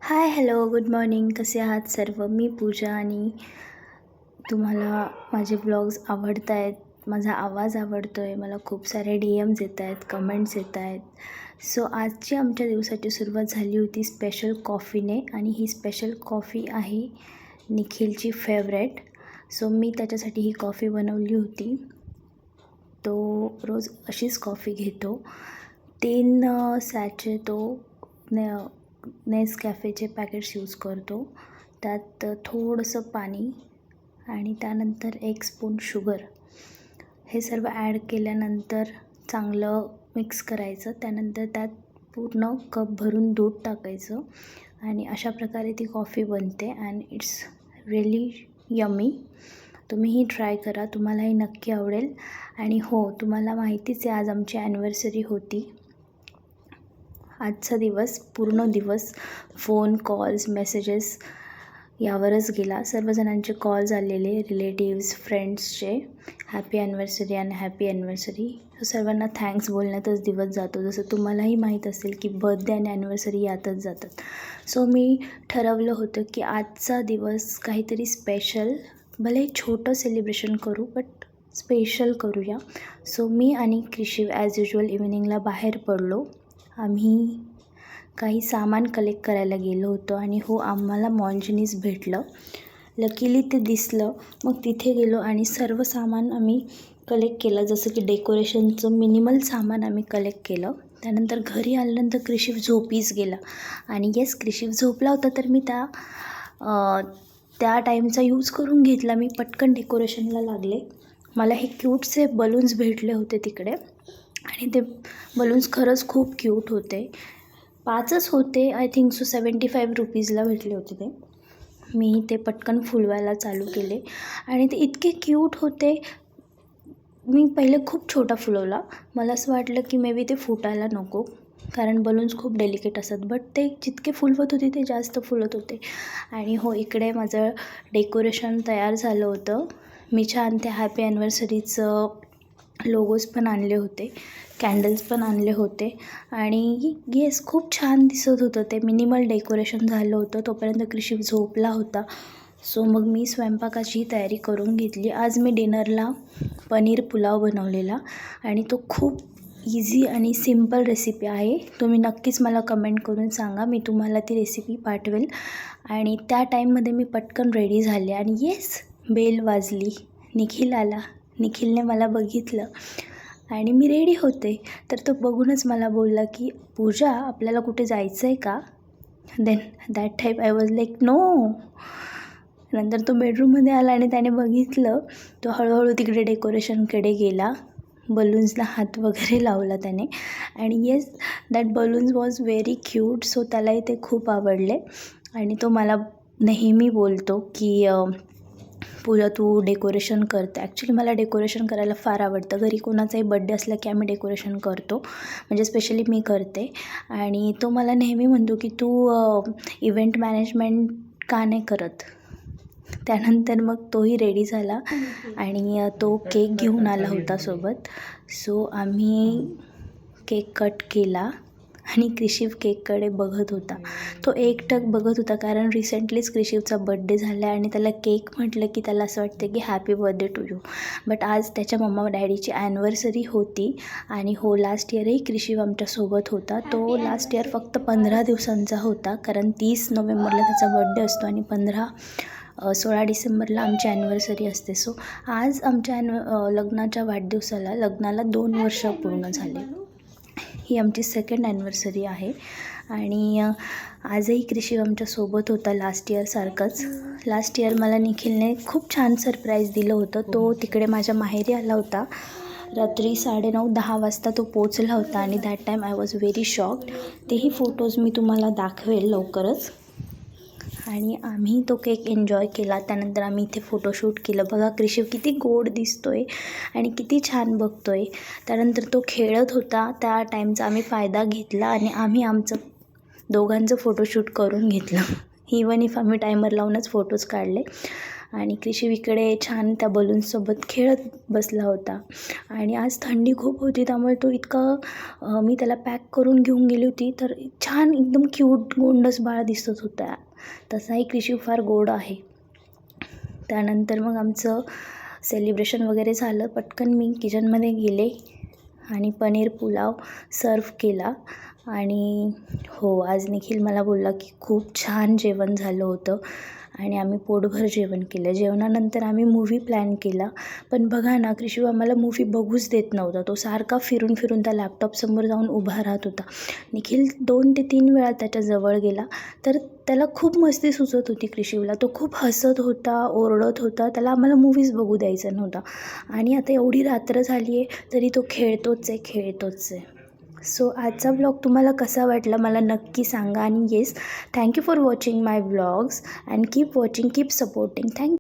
हाय, hello, good morning. कसे आहात सर्व? मी पूजा आणि तुम्हाला माझे ब्लॉग्स आवडत आहेत, माझा आवाज आवडतो आहे. मला खूप सारे DMs येत आहेत, कमेंट्स येत आहेत. सो आजची आमच्या दिवसाची सुरुवात झाली होती स्पेशल कॉफीने आणि ही स्पेशल कॉफी आहे निखिलची फेवरेट. सो मी त्याच्यासाठी ही कॉफी बनवली होती. तो रोज अशीच कॉफी घेतो. 3 सॅचे तो नेसकॅफेचे पॅकेट्स यूज करतो. त्यात थोडंसं पाणी आणि त्यानंतर 1 स्पून शुगर हे सर्व ॲड केल्यानंतर चांगलं मिक्स करायचं. त्यानंतर त्यात पूर्ण कप भरून दूध टाकायचं आणि अशा प्रकारे ती कॉफी बनते अँड इट्स रिअली यम्मी. तुम्हीही ट्राय करा, तुम्हालाही नक्की आवडेल. आणि हो, तुम्हाला माहितीच आहे आज आमची ॲनिव्हर्सरी होती. आजचा दिवस पूर्ण दिवस फोन कॉल्स मेसेजेस यावरच गेला. सर्वजणांचे कॉल्स आलेले, रिलेटिव्स फ्रेंड्सचे हॅपी ॲनिव्हर्सरी आणि हॅपी ॲनिव्हर्सरी. सर्वांना थँक्स बोलण्यातच दिवस जातो. जसं तुम्हालाही माहीत असेल की बर्थडे आणि ॲनिव्हर्सरी यातच जातात. सो मी ठरवलं होतं की आजचा दिवस काहीतरी स्पेशल, भले छोटं सेलिब्रेशन करू बट स्पेशल करूया. सो मी आणि क्रिशिव ॲज युजल इव्हिनिंगला बाहेर पडलो. आम्ही काही सामान कलेक्ट करायला गेलो होतो आणि हो, आम्हाला मॉन्जिनीस भेटलं. लकीली ते दिसलं. मग तिथे गेलो आणि सर्व सामान आम्ही कलेक्ट केलं. जसं की डेकोरेशनचं मिनिमल सामान आम्ही कलेक्ट केलं. त्यानंतर घरी आल्यानंतर क्रिशिव झोपीच गेला आणि येस, क्रिशिव झोपला होता तर मी त्या टाईमचा यूज करून घेतला. मी पटकन डेकोरेशनला लागले. मला हे क्यूटसे बलून्स भेटले होते तिकडे आणि ते बलून्स खरंच खूप क्यूट होते. 5च होते, आय थिंक सो 75 रुपीजला भेटले होते ते. मी ते पटकन फुलवायला चालू केले आणि ते इतके क्यूट होते. मी पहिले खूप छोटा फुलवला. मला असं वाटलं की मे बी ते फुटायला नको, कारण बलून्स खूप डेलिकेट असतात. बट ते जितके फुलवत होते ते जास्त फुलत होते. आणि हो, इकडे माझं डेकोरेशन तयार झालं होतं. मी छान ते हॅपी ॲनिव्हर्सरीचं लोगोज पण आणले होते, कॅन्डल्स पण आणले होते आणि येस, खूप छान दिसत होतं. ते मिनिमल डेकोरेशन झालं होतं. तोपर्यंत क्रिशिव झोपला होता. सो मग मी स्वयंपाकाची तयारी करून घेतली. आज मी डिनरला पनीर पुलाव बनवलेला आणि तो खूप इझी आणि सिम्पल रेसिपी आहे. तुम्ही नक्कीच मला कमेंट करून सांगा, मी तुम्हाला ती रेसिपी पाठवेल. आणि त्या टाईममध्ये मी पटकन रेडी झाले आणि येस, बेल वाजली, निखिल आला. निखिलने मला बघितलं आणि मी रेडी होते. तर तो बघूनच मला बोलला की पूजा, आपल्याला कुठे जायचं आहे का? Then that type I was like no. नंतर तो बेडरूममध्ये आला आणि त्याने बघितलं. तो हळूहळू तिकडे डेकोरेशनकडे गेला. बलून्सला हात वगैरे लावला त्याने आणि yes, that balloons was very cute. So त्यालाही ते खूप आवडले आणि तो मला नेहमी बोलतो की पूजा, तू डेकोरेशन करते. ॲक्च्युली मला डेकोरेशन करायला फार आवडतं. घरी कोणाचाही बड्डे असला की आम्ही डेकोरेशन करतो, म्हणजे स्पेशली मी करते. आणि तो मला नेहमी म्हणतो की तू इव्हेंट मॅनेजमेंट का नाही करत. त्यानंतर मग तोही रेडी झाला आणि तो केक घेऊन आला होता सोबत. सो आम्ही केक कट केला आणि क्रिशिव केककडे बघत होता. तो एकटक बघत होता, कारण रिसेंटलीच क्रिशिवचा बड्डे झाला आहे आणि त्याला केक म्हटलं की त्याला असं वाटतं की happy birthday to you. But आज त्याच्या मम्मा डॅडीची ॲनिव्हर्सरी होती आणि हो, लास्ट इयरही क्रिशिव आमच्यासोबत होता. तो लास्ट इयर फक्त 15 दिवसांचा होता, कारण 30 नोव्हेंबरला त्याचा बड्डे असतो आणि 16 डिसेंबरला आमची ॲनिव्हर्सरी असते. सो आज आमच्या लग्नाला 2 वर्ष पूर्ण झाले. ही आमची सेकंड ॲनिव्हर्सरी आहे आणि आजही क्रिशिव आमच्यासोबत होता लास्ट इयरसारखंच. लास्ट इयर मला निखिलने खूप छान सरप्राईज दिलं होतं. तो तिकडे माझ्या माहेरी आला होता. रात्री 9:30-10 वाजता तो पोचला होता आणि that time I was very shocked. तेही फोटोज मी तुम्हाला दाखवेल लवकरच. आणि आम्ही तो केक एन्जॉय केला. त्यानंतर आम्ही इथे फोटोशूट केलं. बघा क्रिशिव किती गोड दिसतो आहे आणि किती छान बघतो आहे. त्यानंतर तो खेळत होता. त्या टाईमचा आम्ही फायदा घेतला आणि आम्ही आमचं दोघांचं फोटोशूट करून घेतलं. इवन इफ आम्ही टायमर लावूनच फोटोज काढले. आणि क्रिशिव इकडे छान त्या बलून्ससोबत खेळत बसला होता. आणि आज थंडी खूप होती त्यामुळे तो इतका मी त्याला पॅक करून घेऊन गेली होती तर छान एकदम क्यूट गोंडस बाळ दिसत होता. तसाही क्रिशिव फार गोड आहे. त्यानंतर मग आमचं सेलिब्रेशन वगैरे झालं. पटकन मी किचनमध्ये गेले आणि पनीर पुलाव सर्व केला. आणि हो, आज निखिल मला बोलला की खूप छान जेवण झालं होतं आणि आम्ही पोटभर जेवण केलं. जेवणानंतर आम्ही मूव्ही प्लॅन केला. पण बघा ना, क्रिशिव आम्हाला मूव्ही बघूच देत नव्हता. तो सारखा फिरून फिरून त्या लॅपटॉपसमोर जाऊन उभा राहत होता. निखिल 2 ते 3 वेळा त्याच्याजवळ गेला तर त्याला खूप मस्ती सुचत होती क्रिशिवला. तो खूप हसत होता, ओरडत होता. त्याला आम्हाला मूव्हीज बघू द्यायचा नव्हता. आणि आता एवढी रात्र झाली आहे तरी तो खेळतोच आहे. सो आजचा ब्लॉग तुम्हाला कसा वाटला मला नक्की सांगा. आणि yes, thank you for watching my blogs and keep watching, keep supporting. Thank you.